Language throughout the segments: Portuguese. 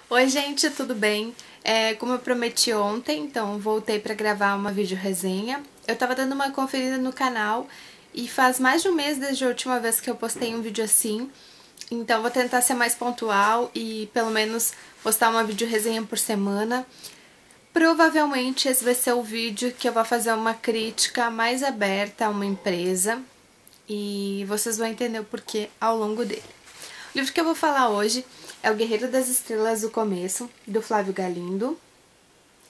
Oi gente, tudo bem? Como eu prometi ontem, então voltei para gravar uma vídeo resenha. Eu tava dando uma conferida no canal e faz mais de um mês desde a última vez que eu postei um vídeo assim. Então vou tentar ser mais pontual e pelo menos postar uma vídeo resenha por semana. Provavelmente esse vai ser o vídeo que eu vou fazer uma crítica mais aberta a uma empresa e vocês vão entender o porquê ao longo dele. O livro que eu vou falar hoje é O Guerreiro das Estrelas do Começo, do Flávio Galindo.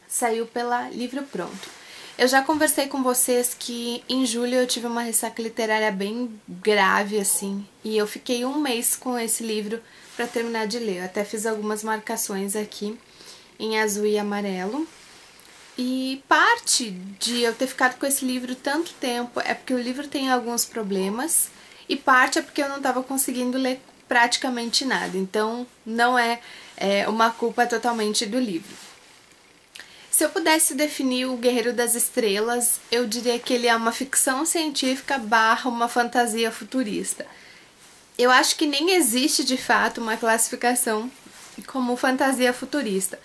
Saiu pela Livro Pronto. Eu já conversei com vocês que em julho eu tive uma ressaca literária bem grave, assim, e eu fiquei um mês com esse livro para terminar de ler. Eu até fiz algumas marcações aqui em azul e amarelo. E parte de eu ter ficado com esse livro tanto tempo é porque o livro tem alguns problemas e parte é porque eu não estava conseguindo ler praticamente nada. Então não é uma culpa totalmente do livro. Se eu pudesse definir o Guerreiro das Estrelas, eu diria que ele é uma ficção científica barra uma fantasia futurista. Eu acho que nem existe de fato uma classificação como fantasia futurista.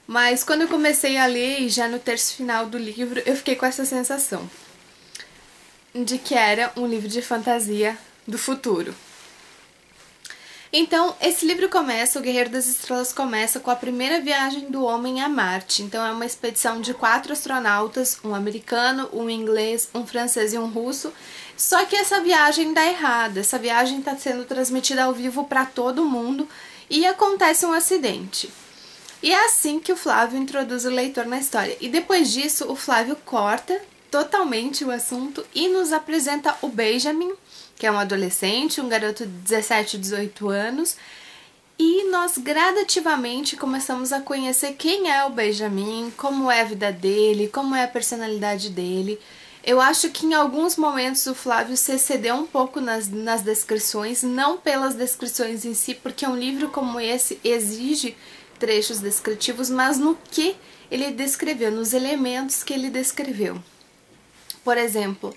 Mas quando eu comecei a ler, e já no terço final do livro, eu fiquei com essa sensação de que era um livro de fantasia do futuro. Então, esse livro começa, O Guerreiro das Estrelas começa com a primeira viagem do homem a Marte. Então é uma expedição de 4 astronautas, um americano, um inglês, um francês e um russo. Só que essa viagem dá errado, essa viagem está sendo transmitida ao vivo para todo mundo e acontece um acidente. E é assim que o Flávio introduz o leitor na história. E depois disso, o Flávio corta totalmente o assunto e nos apresenta o Benjamin, que é um adolescente, um garoto de 17, 18 anos. E nós gradativamente começamos a conhecer quem é o Benjamin, como é a vida dele, como é a personalidade dele. Eu acho que em alguns momentos o Flávio se excedeu um pouco nas descrições, não pelas descrições em si, porque um livro como esse exige trechos descritivos, mas no que ele descreveu, nos elementos que ele descreveu. Por exemplo,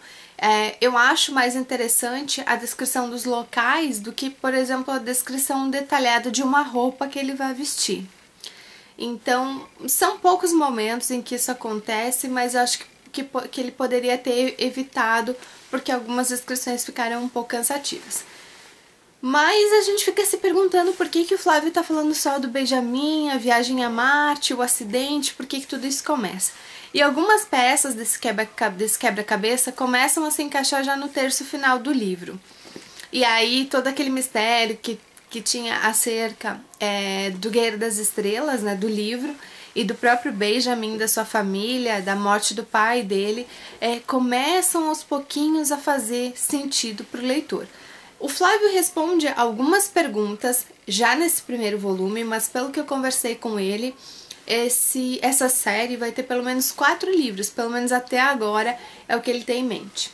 eu acho mais interessante a descrição dos locais do que, por exemplo, a descrição detalhada de uma roupa que ele vai vestir. Então, são poucos momentos em que isso acontece, mas eu acho que ele poderia ter evitado, porque algumas descrições ficaram um pouco cansativas. Mas a gente fica se perguntando por que o Flávio tá falando só do Benjamin, a viagem a Marte, o acidente, por que tudo isso começa. E algumas peças desse quebra-cabeça começam a se encaixar já no terço final do livro. E aí todo aquele mistério que tinha acerca do Guerreiro das Estrelas, né, do livro, e do próprio Benjamin, da sua família, da morte do pai dele, começam aos pouquinhos a fazer sentido para o leitor. O Flávio responde algumas perguntas já nesse primeiro volume, mas pelo que eu conversei com ele, essa série vai ter pelo menos 4 livros, pelo menos até agora é o que ele tem em mente.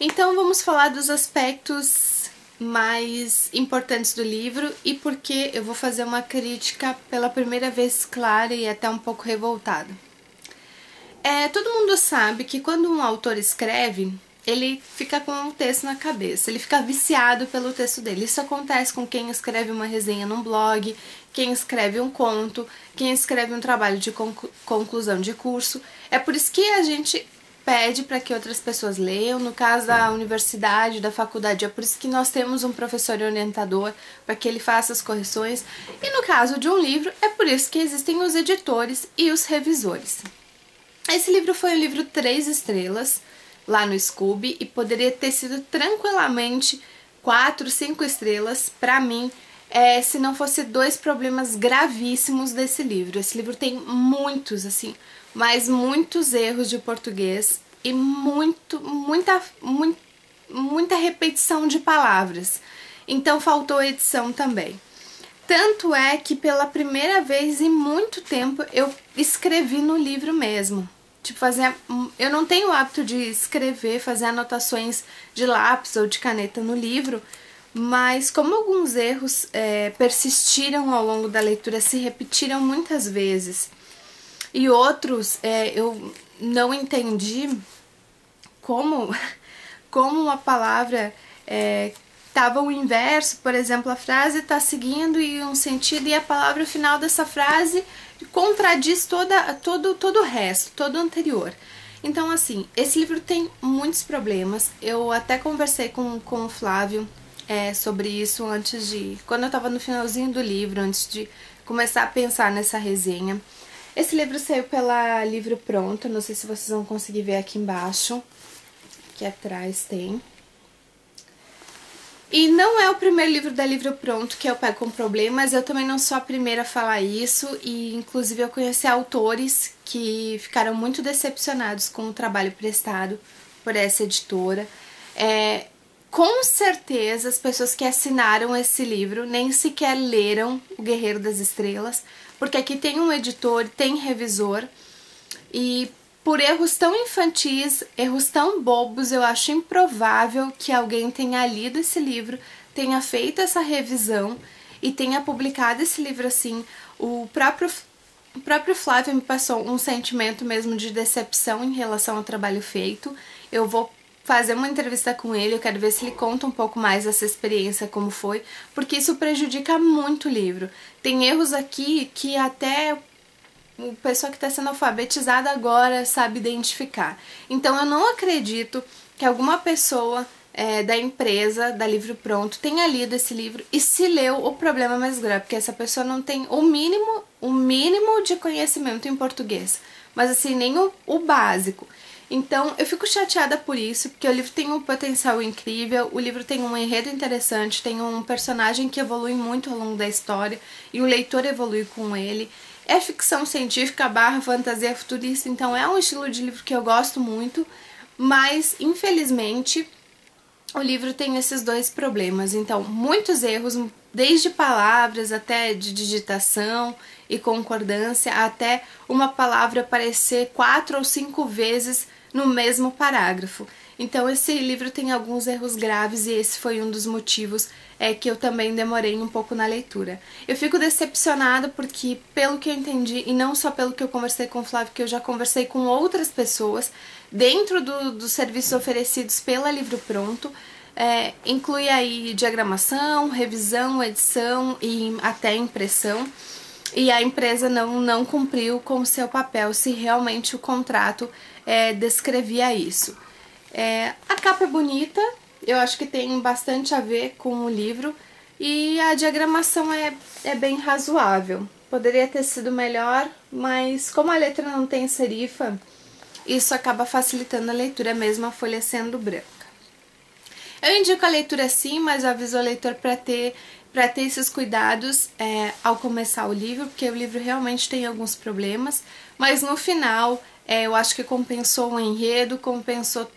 Então vamos falar dos aspectos mais importantes do livro e porque eu vou fazer uma crítica pela primeira vez clara e até um pouco revoltada. Todo mundo sabe que quando um autor escreve, ele fica com um texto na cabeça, ele fica viciado pelo texto dele. Isso acontece com quem escreve uma resenha num blog, quem escreve um conto, quem escreve um trabalho de conclusão de curso. É por isso que a gente pede para que outras pessoas leiam, no caso da universidade, da faculdade, é por isso que nós temos um professor orientador para que ele faça as correções. E no caso de um livro, é por isso que existem os editores e os revisores. Esse livro foi o livro 3 estrelas, lá no Scooby, e poderia ter sido tranquilamente 4, 5 estrelas para mim, se não fosse 2 problemas gravíssimos desse livro. Esse livro tem muitos, assim, mas muitos erros de português e muita repetição de palavras. Então faltou edição também. Tanto é que pela primeira vez em muito tempo eu escrevi no livro mesmo. Tipo, eu não tenho o hábito de escrever, fazer anotações de lápis ou de caneta no livro, mas como alguns erros persistiram ao longo da leitura, se repetiram muitas vezes, e outros eu não entendi como uma palavra tava o inverso, por exemplo, a frase está seguindo em um sentido e a palavra final dessa frase contradiz todo o resto, todo o anterior. Então, assim, esse livro tem muitos problemas. Eu até conversei com o Flávio sobre isso quando eu tava no finalzinho do livro, antes de começar a pensar nessa resenha. Esse livro saiu pela Livro Pronto, não sei se vocês vão conseguir ver aqui embaixo, aqui atrás tem. E não é o primeiro livro da Livro Pronto que eu pego com problemas, eu também não sou a primeira a falar isso, e inclusive eu conheci autores que ficaram muito decepcionados com o trabalho prestado por essa editora. Com certeza as pessoas que assinaram esse livro nem sequer leram O Guerreiro das Estrelas, porque aqui tem um editor, tem revisor, e por erros tão infantis, erros tão bobos, eu acho improvável que alguém tenha lido esse livro, tenha feito essa revisão e tenha publicado esse livro assim. O próprio Flávio me passou um sentimento mesmo de decepção em relação ao trabalho feito. Eu vou fazer uma entrevista com ele, eu quero ver se ele conta um pouco mais dessa experiência, como foi, porque isso prejudica muito o livro. Tem erros aqui que até o pessoa que está sendo alfabetizada agora sabe identificar. Então eu não acredito que alguma pessoa da empresa, da Livro Pronto, tenha lido esse livro e se leu o problema mais grave, porque essa pessoa não tem o mínimo de conhecimento em português, mas assim, nem o básico. Então eu fico chateada por isso, porque o livro tem um potencial incrível, o livro tem um enredo interessante, tem um personagem que evolui muito ao longo da história e o leitor evolui com ele. É ficção científica / fantasia futurista, então é um estilo de livro que eu gosto muito, mas infelizmente o livro tem esses dois problemas. Então, muitos erros, desde palavras até de digitação e concordância, até uma palavra aparecer 4 ou 5 vezes no mesmo parágrafo. Então esse livro tem alguns erros graves e esse foi um dos motivos que eu também demorei um pouco na leitura. Eu fico decepcionada porque, pelo que eu entendi, e não só pelo que eu conversei com o Flávio, que eu já conversei com outras pessoas, dentro dos serviços oferecidos pela Livro Pronto, inclui aí diagramação, revisão, edição e até impressão. E a empresa não cumpriu com o seu papel, se realmente o contrato descrevia isso. A capa é bonita, eu acho que tem bastante a ver com o livro, e a diagramação é bem razoável. Poderia ter sido melhor, mas como a letra não tem serifa, isso acaba facilitando a leitura, mesmo a folha sendo branca. Eu indico a leitura sim, mas eu aviso o leitor para ter esses cuidados ao começar o livro, porque o livro realmente tem alguns problemas, mas no final eu acho que compensou o enredo, compensou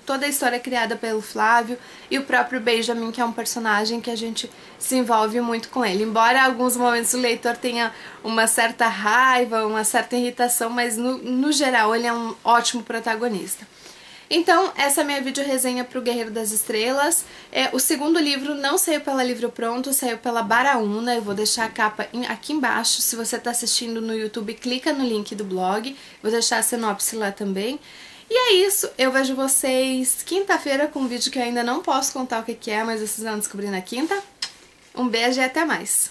toda a história criada pelo Flávio e o próprio Benjamin, que é um personagem que a gente se envolve muito com ele. Embora em alguns momentos o leitor tenha uma certa raiva, uma certa irritação, mas no geral ele é um ótimo protagonista. Então, essa é a minha vídeo resenha para o Guerreiro das Estrelas. O segundo livro não saiu pela Livro Pronto, saiu pela Baraúna. Eu vou deixar a capa aqui embaixo. Se você está assistindo no YouTube, clica no link do blog. Vou deixar a sinopse lá também. E é isso, eu vejo vocês quinta-feira com um vídeo que eu ainda não posso contar o que é, mas vocês vão descobrir na quinta. Um beijo e até mais!